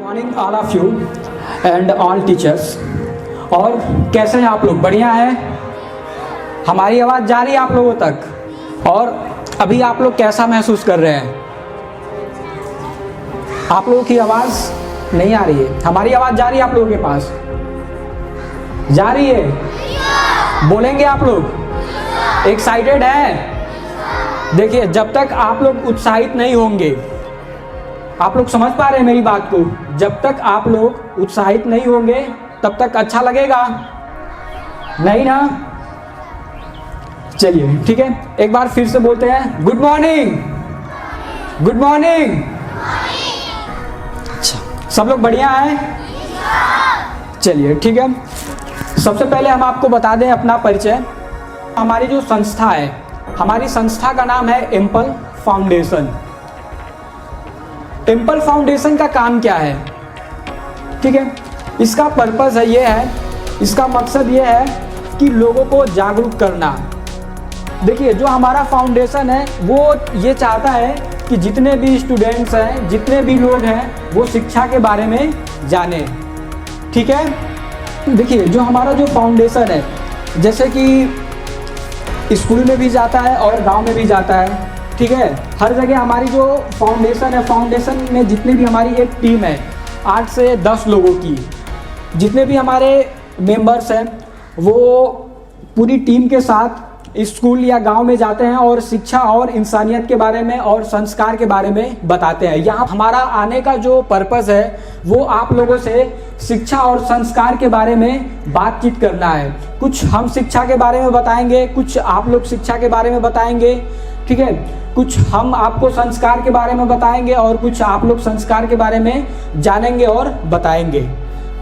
Morning all of you and all teachers. और कैसे हैं आप लोग? बढ़िया है? हमारी आवाज़ जा रही है आप लोगों तक? और अभी आप लोग कैसा महसूस कर रहे हैं? आप लोगों की आवाज़ नहीं आ रही है, हमारी आवाज़ जा रही है आप लोगों के पास? जा रही है? बोलेंगे आप लोग? एक्साइटेड है? देखिए, जब तक आप लोग उत्साहित नहीं होंगे, आप लोग समझ पा रहे हैं मेरी बात को? जब तक आप लोग उत्साहित नहीं होंगे तब तक अच्छा लगेगा नहीं ना? चलिए ठीक है, एक बार फिर से बोलते हैं, गुड मॉर्निंग। Good morning. अच्छा, सब लोग बढ़िया हैं? चलिए ठीक है, सबसे पहले हम आपको बता दें अपना परिचय। हमारी जो संस्था है, हमारी संस्था का नाम है एम्पल फाउंडेशन। एम्पल फाउंडेशन का काम क्या है? ठीक है, इसका पर्पस है ये है, इसका मकसद ये है कि लोगों को जागरूक करना। देखिए, जो हमारा फाउंडेशन है वो ये चाहता है कि जितने भी स्टूडेंट्स हैं, जितने भी लोग हैं, वो शिक्षा के बारे में जाने। ठीक है, देखिए जो हमारा जो फाउंडेशन है, जैसे कि स्कूल में भी जाता है और गांव में भी जाता है। ठीक है, हर जगह हमारी जो फाउंडेशन है, फाउंडेशन में जितनी भी हमारी एक टीम है 8 से 10 लोगों की, जितने भी हमारे मेंबर्स हैं वो पूरी टीम के साथ स्कूल या गांव में जाते हैं और शिक्षा और इंसानियत के बारे में और संस्कार के बारे में बताते हैं। यहाँ हमारा आने का जो पर्पस है वो आप लोगों से शिक्षा और संस्कार के बारे में बातचीत करना है। कुछ हम शिक्षा के बारे में बताएंगे, कुछ आप लोग शिक्षा के बारे में बताएंगे। ठीक है, कुछ हम आपको संस्कार के बारे में बताएंगे और कुछ आप लोग संस्कार के बारे में जानेंगे और बताएंगे।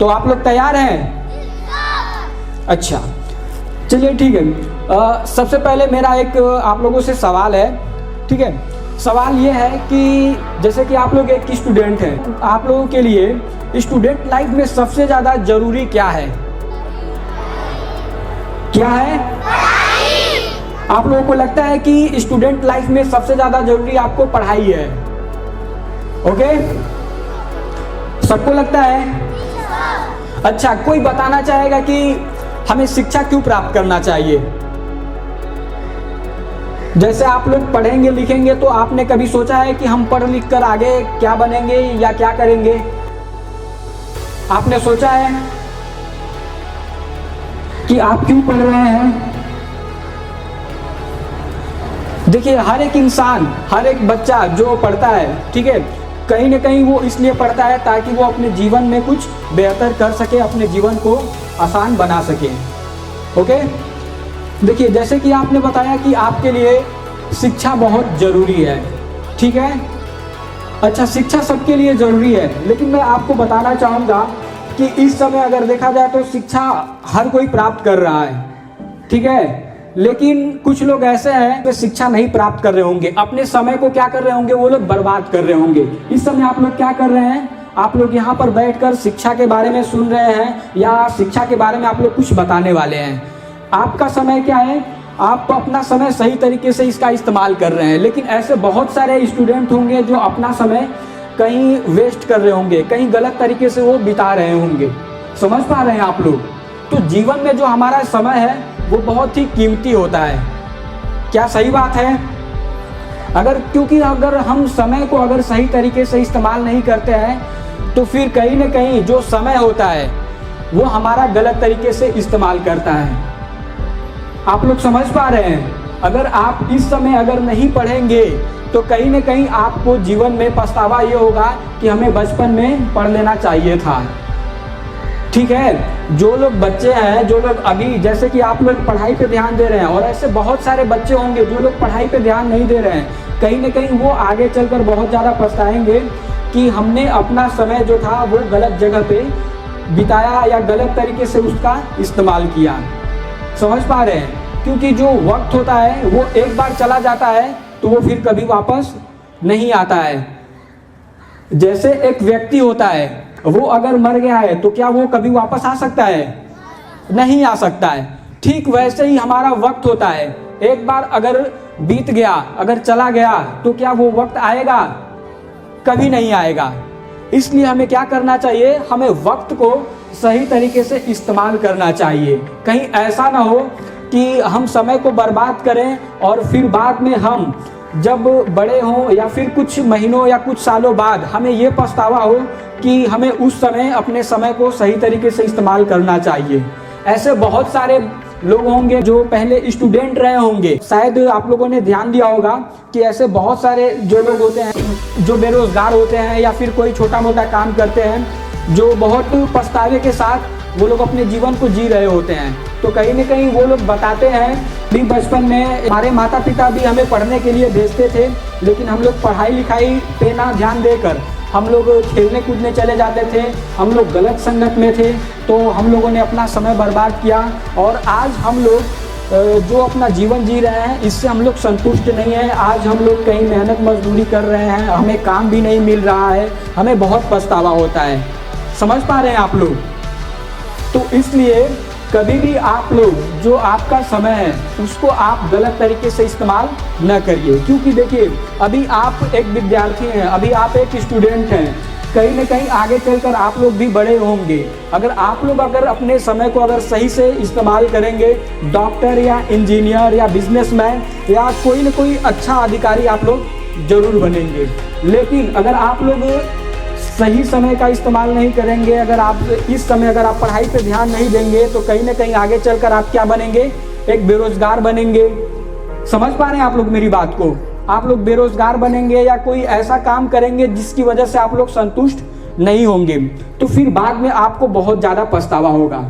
तो आप लोग तैयार हैं? अच्छा, चलिए ठीक है। सबसे पहले मेरा एक आप लोगों से सवाल है। ठीक है, सवाल ये है कि जैसे कि आप लोग एक स्टूडेंट हैं, आप लोगों के लिए स्टूडेंट लाइफ में सबसे ज़्यादा जरूरी क्या है? क्या है? आप लोगों को लगता है कि स्टूडेंट लाइफ में सबसे ज़्यादा जरूरी आपको पढ़ाई है? ओके, सबको लगता है? अच्छा, कोई बताना चाहेगा कि हमें शिक्षा क्यों प्राप्त करना चाहिए? जैसे आप लोग पढ़ेंगे लिखेंगे तो आपने कभी सोचा है कि हम पढ़ लिख कर आगे क्या बनेंगे या क्या करेंगे? आपने सोचा है कि आप क्यों पढ़ रहे हैं? देखिए, हर एक इंसान, हर एक बच्चा जो पढ़ता है, ठीक है, कहीं ना कहीं वो इसलिए पढ़ता है ताकि वो अपने जीवन में कुछ बेहतर कर सके, अपने जीवन को आसान बना सके। ओके, देखिए जैसे कि आपने बताया कि आपके लिए शिक्षा बहुत ज़रूरी है। ठीक है, अच्छा, शिक्षा सबके लिए ज़रूरी है, लेकिन मैं आपको बताना चाहूँगा कि इस समय अगर देखा जाए तो शिक्षा हर कोई प्राप्त कर रहा है। ठीक है, लेकिन कुछ लोग ऐसे हैं जो शिक्षा नहीं प्राप्त कर रहे होंगे, अपने समय को क्या कर रहे होंगे, वो लोग बर्बाद कर रहे होंगे। इस समय आप लोग क्या कर रहे हैं? आप लोग यहाँ पर बैठकर शिक्षा के बारे में सुन रहे हैं या शिक्षा के बारे में आप लोग कुछ बताने वाले हैं। आपका समय क्या है? आप अपना समय सही तरीके से इसका इस्तेमाल कर रहे हैं, लेकिन ऐसे बहुत सारे स्टूडेंट होंगे जो अपना समय कहीं वेस्ट कर रहे होंगे, कहीं गलत तरीके से वो बिता रहे होंगे। समझ पा रहे हैं आप लोग? तो जीवन में जो हमारा समय है वो बहुत ही कीमती होता है। क्या सही बात है? क्योंकि अगर हम समय को अगर सही तरीके से इस्तेमाल नहीं करते हैं तो फिर कहीं ना कहीं जो समय होता है वो हमारा गलत तरीके से इस्तेमाल करता है। आप लोग समझ पा रहे हैं? अगर आप इस समय अगर नहीं पढ़ेंगे तो कहीं ना कहीं आपको जीवन में पछतावा ये होगा कि हमें बचपन में पढ़ लेना चाहिए था। ठीक है, जो लोग बच्चे हैं, जो लोग अभी जैसे कि आप लोग पढ़ाई पे ध्यान दे रहे हैं, और ऐसे बहुत सारे बच्चे होंगे जो लोग पढ़ाई पे ध्यान नहीं दे रहे हैं, कहीं ना कहीं वो आगे चलकर बहुत ज़्यादा पछताएंगे कि हमने अपना समय जो था वो गलत जगह पे बिताया या गलत तरीके से उसका इस्तेमाल किया। समझ पा रहे हैं? क्योंकि जो वक्त होता है वो एक बार चला जाता है तो वो फिर कभी वापस नहीं आता है। जैसे एक व्यक्ति होता है, वो अगर मर गया है तो क्या वो कभी वापस आ सकता है? नहीं आ सकता है। ठीक वैसे ही हमारा वक्त होता है, एक बार अगर बीत गया, अगर चला गया तो क्या वो वक्त आएगा? कभी नहीं आएगा। इसलिए हमें क्या करना चाहिए, हमें वक्त को सही तरीके से इस्तेमाल करना चाहिए। कहीं ऐसा ना हो कि हम समय को बर्बाद करें और फिर बाद में हम जब बड़े हों या फिर कुछ महीनों या कुछ सालों बाद हमें ये पछतावा हो कि हमें उस समय अपने समय को सही तरीके से इस्तेमाल करना चाहिए। ऐसे बहुत सारे लोग होंगे जो पहले स्टूडेंट रहे होंगे, शायद आप लोगों ने ध्यान दिया होगा कि ऐसे बहुत सारे जो लोग होते हैं जो बेरोजगार होते हैं या फिर कोई छोटा मोटा काम करते हैं, जो बहुत पछतावे के साथ वो लोग अपने जीवन को जी रहे होते हैं। तो कहीं ना कहीं वो लोग बताते हैं भी बचपन में हमारे माता पिता भी हमें पढ़ने के लिए भेजते थे, लेकिन हम लोग पढ़ाई लिखाई पे ना ध्यान देकर हम लोग खेलने कूदने चले जाते थे, हम लोग गलत संगत में थे, तो हम लोगों ने अपना समय बर्बाद किया। और आज हम लोग जो अपना जीवन जी रहे हैं इससे हम लोग संतुष्ट नहीं हैं। आज हम लोग कहीं मेहनत मजदूरी कर रहे हैं, हमें काम भी नहीं मिल रहा है, हमें बहुत पछतावा होता है। समझ पा रहे हैं आप लोग? तो इसलिए कभी भी आप लोग जो आपका समय है उसको आप गलत तरीके से इस्तेमाल न करिए, क्योंकि देखिए अभी आप एक विद्यार्थी हैं, अभी आप एक स्टूडेंट हैं, कहीं ना कहीं आगे चलकर आप लोग भी बड़े होंगे। अगर आप लोग अपने समय को अगर सही से इस्तेमाल करेंगे, डॉक्टर या इंजीनियर या बिजनेसमैन या कोई ना कोई अच्छा अधिकारी आप लोग जरूर बनेंगे। लेकिन अगर आप लोग सही समय का इस्तेमाल नहीं करेंगे, अगर आप इस समय अगर आप पढ़ाई पे ध्यान नहीं देंगे, तो कहीं ना कहीं आगे चलकर आप क्या बनेंगे, एक बेरोजगार बनेंगे। समझ पा रहे हैं आप लोग मेरी बात को? आप लोग बेरोजगार बनेंगे या कोई ऐसा काम करेंगे जिसकी वजह से आप लोग संतुष्ट नहीं होंगे, तो फिर बाद में आपको बहुत ज़्यादा पछतावा होगा।